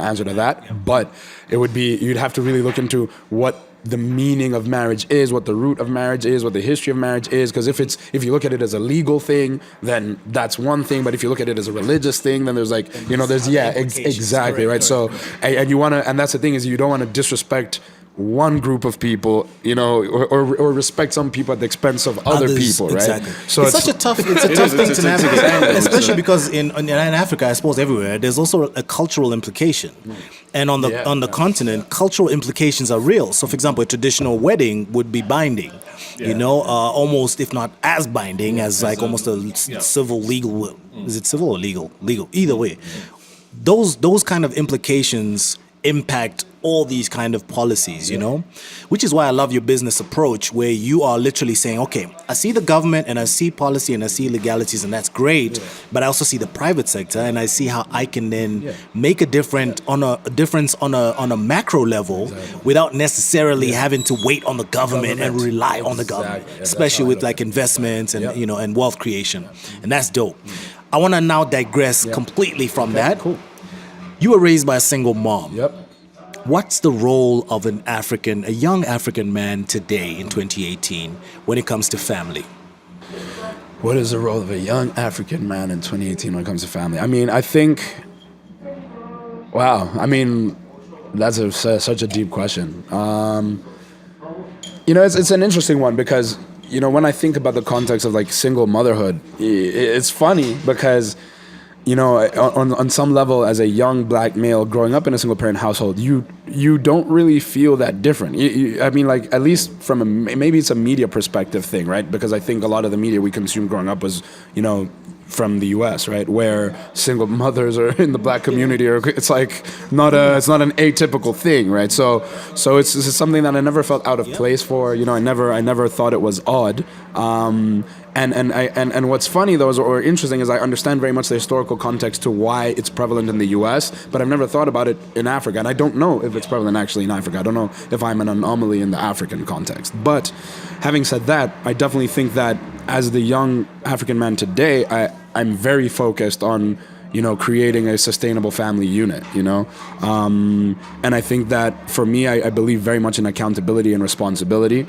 answer to that. But it would be, you'd have to really look into what the meaning of marriage is, what the root of marriage is, what the history of marriage is. Because if you look at it as a legal thing, then that's one thing. But if you look at it as a religious thing, then there's exactly, right? So, and you want to, and that's the thing, is you don't want to disrespect one group of people, or respect some people at the expense of other people, right? Exactly. So it's a tough thing to navigate, especially because in Africa, I suppose everywhere, there's also a cultural implication. And on the continent, cultural implications are real. So, for example, a traditional wedding would be binding, almost, if not as binding as like almost a civil legal. Is it civil or legal? Legal. Either way, those kind of implications impact all these kind of policies, you know, which is why I love your business approach, where you are literally saying, okay, I see the government and I see policy and I see legalities, and that's great, but I also see the private sector, and I see how I can then make a difference on a macro level without necessarily having to wait on the government and rely on the government, especially with like investments and you know, and wealth creation, and that's dope. I want to now digress completely from that. Cool. You were raised by a single mom. Yep. What's the role of a young African man today in 2018 when it comes to family? What is the role of a young African man in 2018 when it comes to family? I mean, I think, wow, I mean, that's such a deep question. You know, it's an interesting one because, you know, when I think about the context of like single motherhood, it's funny because, you know, on some level, as a young black male growing up in a single parent household, you don't really feel that different. I mean, like, at least from maybe it's a media perspective thing, right? Because I think a lot of the media we consumed growing up was, you know, from the U.S., right, where single mothers are in the black community, or it's like it's not an atypical thing, right? So it's something that I never felt out of place for. You know, I never thought it was odd. And what's funny though, or interesting, is I understand very much the historical context to why it's prevalent in the U.S., but I've never thought about it in Africa, and I don't know if it's prevalent actually in Africa. I don't know if I'm an anomaly in the African context. But having said that, I definitely think that as the young African man today, I'm very focused on, you know, creating a sustainable family unit, you know? And I think that for me, I believe very much in accountability and responsibility.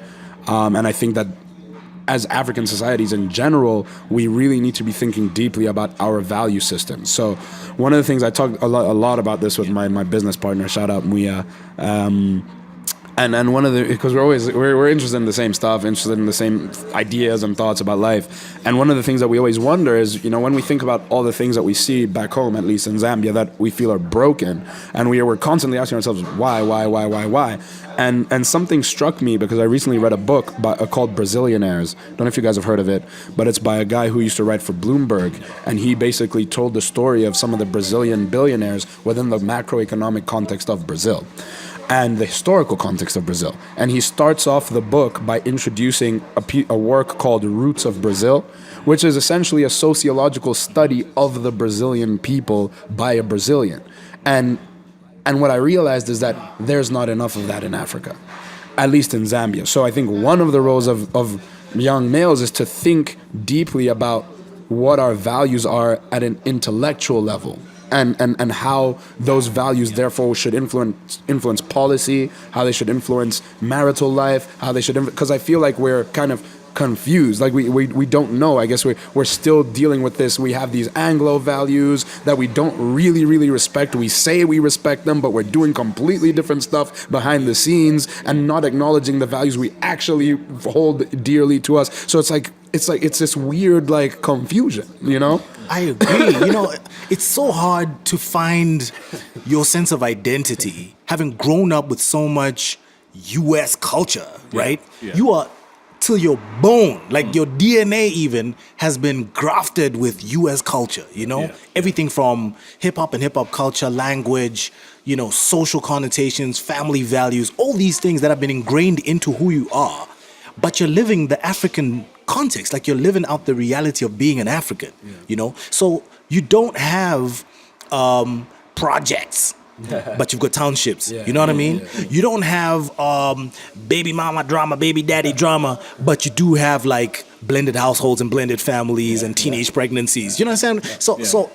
And I think that as African societies in general, we really need to be thinking deeply about our value systems. So one of the things I talked a lot about this with my business partner, shout out Muya, and one of the, because we're interested in the same stuff, interested in the same ideas and thoughts about life. And one of the things that we always wonder is, you know, when we think about all the things that we see back home, at least in Zambia, that we feel are broken, and we're constantly asking ourselves, why? And something struck me because I recently read a book called Brazilianaires. Don't know if you guys have heard of it, but it's by a guy who used to write for Bloomberg, and he basically told the story of some of the Brazilian billionaires within the macroeconomic context of Brazil and the historical context of Brazil. And he starts off the book by introducing a work called Roots of Brazil, which is essentially a sociological study of the Brazilian people by a Brazilian. And what I realized is that there's not enough of that in Africa, at least in Zambia. So I think one of the roles of young males is to think deeply about what our values are at an intellectual level. And how those values therefore should influence policy, how they should influence marital life, how they should, because I feel like we're kind of confused, like we don't know. I guess we're still dealing with this. We have these Anglo values that we don't really respect. We say we respect them, but we're doing completely different stuff behind the scenes and not acknowledging the values we actually hold dearly to us. So it's this weird like confusion, you know? I agree. You know, it's so hard to find your sense of identity having grown up with so much U.S. culture, right? Yeah. You are till your bone, like your DNA even has been grafted with U.S. culture, you know? Yeah. Everything from hip-hop and hip-hop culture, language, you know, social connotations, family values, all these things that have been ingrained into who you are. But you're living the African context, like you're living out the reality of being an African, you know? So you don't have projects, but you've got townships, you know what I mean? You don't have baby mama drama, baby daddy drama, but you do have like blended households and blended families and teenage pregnancies, you know what I'm saying? So,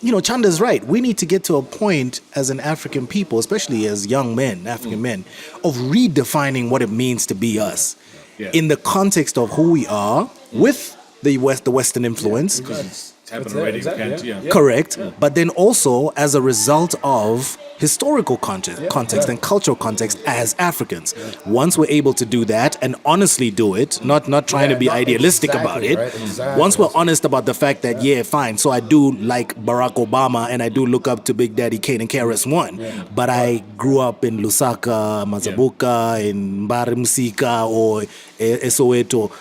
you know, Chanda's right. We need to get to a point as an African people, especially as young men, African men, of redefining what it means to be us. In the context of who we are with the Western influence. Because it's happened already. Exactly, correct. Yeah. But then also as a result of historical context and cultural context as Africans. Once we're able to do that and honestly do it, not trying to be idealistic about it. Right? Once we're honest about the fact that, fine, so I do like Barack Obama and I do look up to Big Daddy Kane and KRS-One, but I grew up in Lusaka, Mazabuka, in Mbarimsika or Soweto.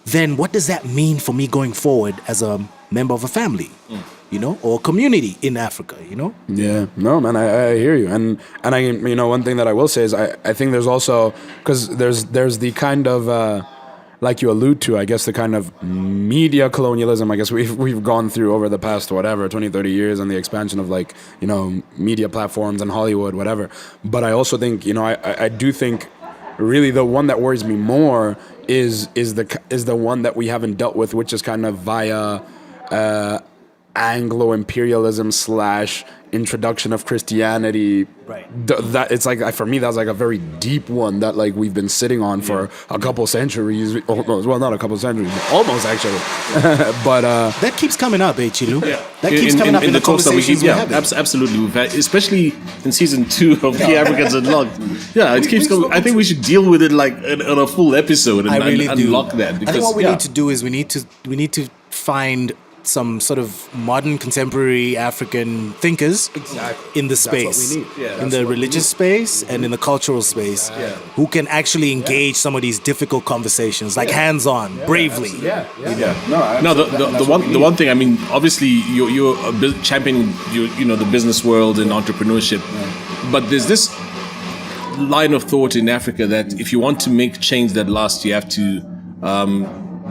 Then what does that mean for me going forward as a member of a family, you know, or community in Africa, you know? Yeah, no, man, I hear you, and I, you know, one thing that I will say is I think there's also, because there's the kind of like you allude to, I guess, the kind of media colonialism I guess we've gone through over the past 20, 30 years, and the expansion of, like, you know, media platforms and Hollywood, whatever. But I also think, you know, I do think really the one that worries me more is the one that we haven't dealt with, which is kind of via Anglo imperialism / introduction of Christianity. Right. That it's like, for me, that's like a very deep one that, like, we've been sitting on for a couple centuries, almost. Well, not a couple centuries, almost, actually. But that keeps coming up, Chilu. Yeah. That keeps coming up in the talks that we conversations keep. we're Yeah, having. absolutely. We've had, especially in season 2 of The Africans Unlocked. Yeah, it keeps coming. I think we should deal with it like on a full episode and I really do. unlock that. Because, I think what we need to do is we need to find some sort of modern contemporary African thinkers in the space, That's what we need. in the religious space and in the cultural space, who can actually engage some of these difficult conversations, like hands-on, bravely. No, the one thing, I mean, obviously you're championing you know, the business world and entrepreneurship, but there's this line of thought in Africa that if you want to make change that lasts, you have to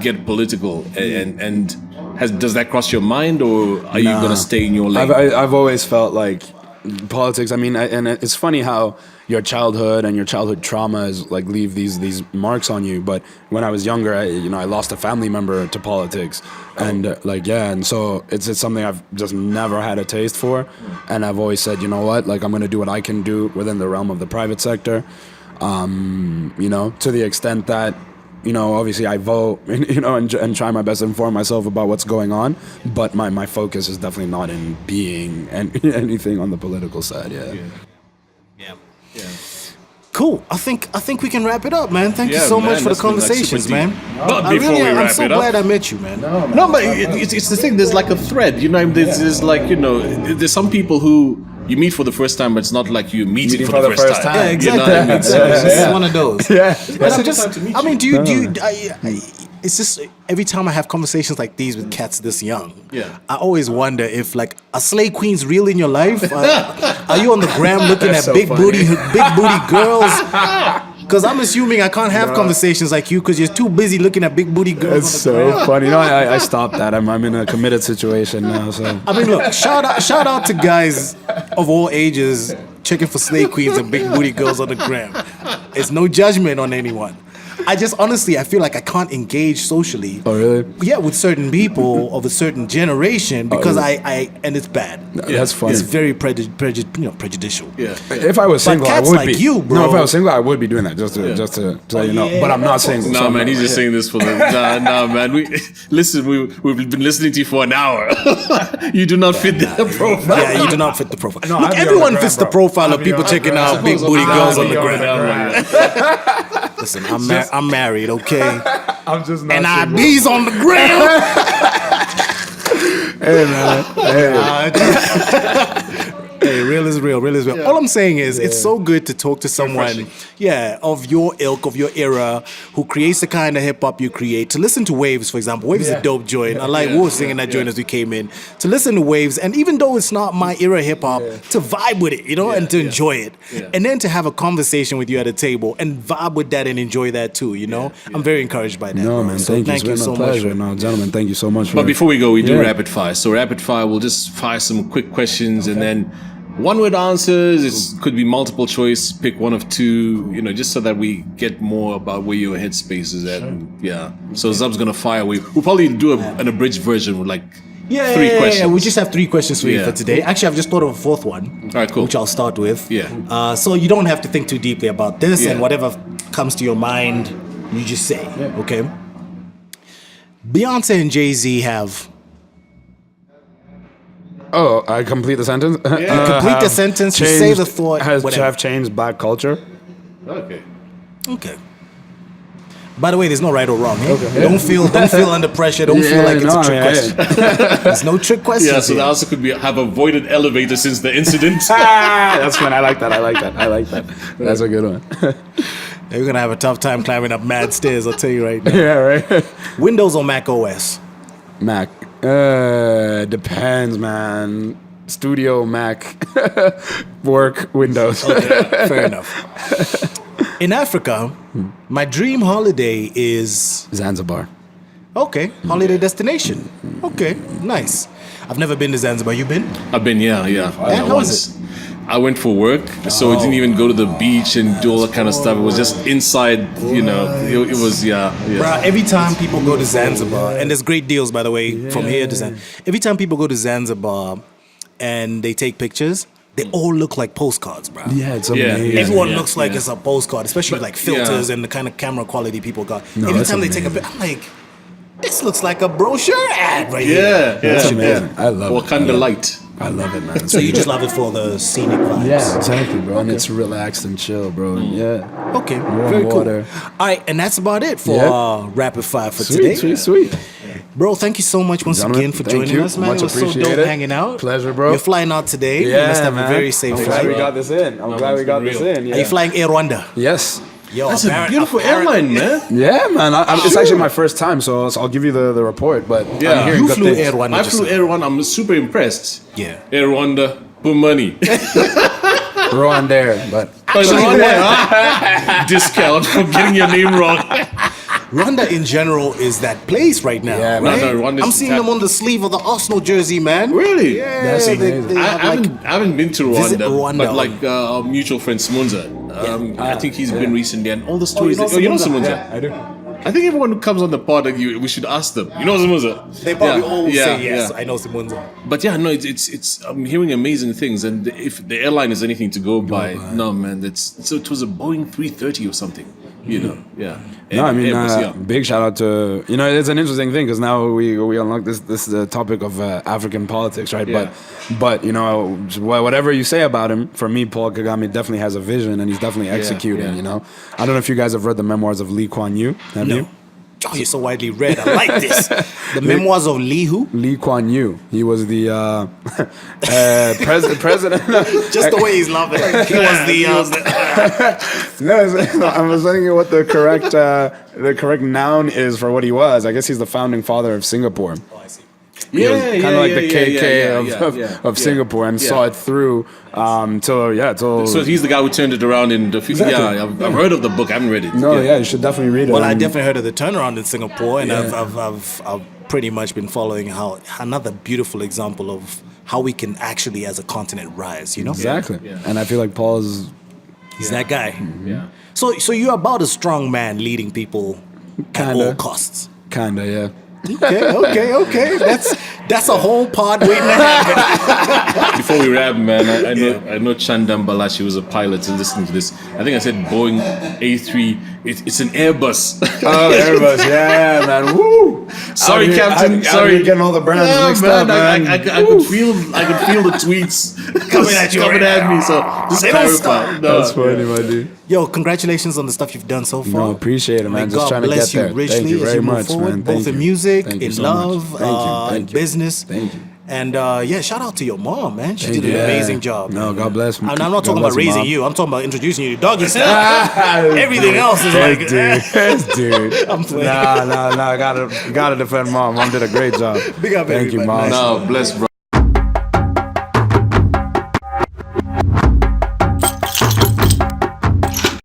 get political. And does that cross your mind, or are you gonna stay in your lane? I've always felt like politics. I mean, and it's funny how your childhood and your childhood trauma is like leave these marks on you. But when I was younger, I lost a family member to politics, and and so it's something I've just never had a taste for, and I've always said, you know what, like, I'm gonna do what I can do within the realm of the private sector, you know, to the extent that, you know, obviously I vote, you know, and try my best to inform myself about what's going on. But my focus is definitely not in being anything on the political side. Yeah. Cool. I think we can wrap it up, man. Thank you so much for the conversations, man. But before we wrap I'm so it up, glad I met you, man. no, but it's the thing. There's like a thread, you know. There's like, you know, there's some people who you meet for the first time, but it's not like you're meeting for the first time. Yeah, exactly. You know what I mean? So This is one of those. I mean, it's just every time I have conversations like these with cats this young, I always wonder if, like, are slay queens real in your life? Are you on the gram looking at big booty girls? Because I'm assuming I can't have conversations like you because you're too busy looking at big booty girls. It's so funny. You know, I stopped that. I'm in a committed situation now. So I mean, look, shout out to guys of all ages checking for slay queens and big booty girls on the gram. It's no judgment on anyone. I just honestly, I feel like I can't engage socially. Oh, really? Yeah, with certain people of a certain generation because and it's bad. That's funny. It's very prejudicial. Yeah. If I was single, I cats would like be. you, bro. No, if I was single, I would be doing that just to let you know. But I'm not single. No, so man, he's just saying this for the. Nah, man. We've been listening to you for an hour. You do not fit the profile. Yeah, you do not fit the profile. No, look, everyone fits the profile of people checking out big booty girls on the ground. Listen, I'm married, okay? I'm just not. And ID's on the ground. Hey, man. Hey, real is real. All I'm saying is, it's so good to talk to someone, of your ilk, of your era, who creates the kind of hip hop you create. To listen to Waves, for example. Waves is a dope joint. I like we were singing that joint as we came in. To listen to Waves, and even though it's not my era hip hop, to vibe with it, you know, and to enjoy it, and then to have a conversation with you at a table and vibe with that and enjoy that too. You know, I'm very encouraged by that. No, man, So thank you. It's been a pleasure. No, gentlemen, thank you so much. But before we go, we do rapid fire. So rapid fire, we'll just fire some quick questions and then one-word answers. It could be multiple choice. Pick one of two, you know, just so that we get more about where your headspace is at. So Zub's gonna fire. We'll probably do an abridged version with like three questions. Yeah, we just have 3 questions for you for today. Actually, I've just thought of a 4th one. All right, cool. Which I'll start with. Yeah. So you don't have to think too deeply about this, and whatever comes to your mind, you just say. Okay. Beyonce and Jay-Z have. Oh, I complete the sentence? You complete the sentence, you say the thought. Have changed black culture? Okay. By the way, there's no right or wrong. Don't feel under pressure. Don't feel like it's a trick question. There's no trick question. Yeah, so the answer could be have avoided elevator since the incident. That's fun. I like that. That's a good one. You're going to have a tough time climbing up mad stairs, I'll tell you right now. Yeah, right. Windows or Mac OS? Mac. Depends, man. Studio, Mac, work, Windows. Okay, fair enough. In Africa, my dream holiday is Zanzibar. okay, holiday destination. Okay, nice. I've never been to Zanzibar. You been? I've been, yeah. Yeah, how was once. I went for work, so we didn't even go to the beach and do all that kind of stuff. It was just inside, you know. It was, yeah. Bruh, every time people go to Zanzibar, and there's great deals, by the way, from here to Zanzibar. Every time people go to Zanzibar and they take pictures, they all look like postcards, bro. Yeah, it's Yeah, amazing. yeah. Everyone looks like it's a postcard, especially like filters yeah. and the kind of camera quality people got. No, Every that's time they take a amazing. picture, I'm like, this looks like a brochure ad right here. Yeah, That's yeah. amazing. I love it. Wakanda Light. I love it, man. So you just love it for the scenic vibes. Yeah, exactly, bro. And it's relaxed and chill, bro. Yeah. Okay, Warm very water. cool. All right, and that's about it for Yeah. Rapid Fire for Sweet, today. sweet. Bro, thank you so much once Gentlemen, again for thank joining you. us, man. Much it was so dope appreciated. hanging out. Pleasure, bro. You're flying out today. Yeah, you must have man. a very safe I'm flight. glad we got this in. I'm glad we got this in. Are you flying Air Rwanda? Yes. Yo, That's a beautiful airline, man. Yeah, man. It's actually my first time, so I'll give you the report. But Yeah. I'm hearing You good flew things. Air Rwanda. I just flew now. Air Rwanda. I'm super impressed. Yeah. Air Rwanda, put money. Rwanda there, but Discount for getting your name wrong. Rwanda in general is that place right now. Yeah, right? Rwanda's I'm seeing them on the sleeve of the Arsenal jersey, man. Really? Yeah, That's they amazing. have like, I haven't been to Visit Rwanda, Rwanda. but like our mutual friend Simunza. I think he's been recently, and all the stories. know You know Simunza? Simunza? I do. I think everyone who comes on the pod, we should ask them. You know Simunza? they probably Yeah, all yeah, say yes. yeah. I know Simunza. But yeah, no, it's. I'm hearing amazing things, and if the airline is anything to go by, no man, so it was a Boeing 330 or something. You know, yeah. No, I mean, Airbus, yeah. big shout out to it's an interesting thing because now we unlock this topic of African politics, right? Yeah. But whatever you say about him, for me, Paul Kagame definitely has a vision and he's definitely executing. yeah. You know, I don't know if you guys have read the memoirs of Lee Kuan Yew. Have you? Oh, you're so widely read. I like this. The memoirs of Lee who? Lee Kuan Yew. He was the president. Just the way he's laughing. He was the. No, I was telling you what the correct noun is for what he was. I guess he's the founding father of Singapore. He was kind of like the KK of Singapore and saw it through till. So he's the guy who turned it around in the 50s. Exactly. Yeah, I've heard of the book. I haven't read it. No, yeah, you should definitely read it. Well, I And- definitely heard of the turnaround in Singapore, and Yeah. I've pretty much been following how another beautiful example of how we can actually, as a continent, rise. You know, Exactly. Yeah. And I feel like Paul is he's that guy. Yeah. So you're about a strong man leading people at Kinda. all costs. kinda, yeah. Okay. That's a whole pod waiting to happen. Before we wrap, man, I know Chanda Mbao, she was a pilot and listening to this. I think I said Boeing A3. It's an Airbus. Oh, Airbus, yeah, man. Woo! Sorry, Captain. Sorry, You're getting all the brands Yeah, mixed man, up, man. I could feel the tweets Coming at you coming right at me. So just They don't clarify. stop. No, That's funny, my dude. Yo, congratulations on the stuff you've done so far. No, appreciate it, man. May Just God trying to bless get there. you richly Thank you as very you move much, forward, man. both Thank in you. music, Thank you in so love, much. Thank in you. business. Thank you. And shout out to your mom, man. She Thank did an you. amazing job. No, man. God bless me. I'm God not talking bless about you, raising Mom. you. I'm talking about introducing you to doggy style. Everything else is like, dude. I'm playing. Nah. I gotta defend mom. Mom did a great job. Big up, Thank you, everybody. mom. no, bless, bro.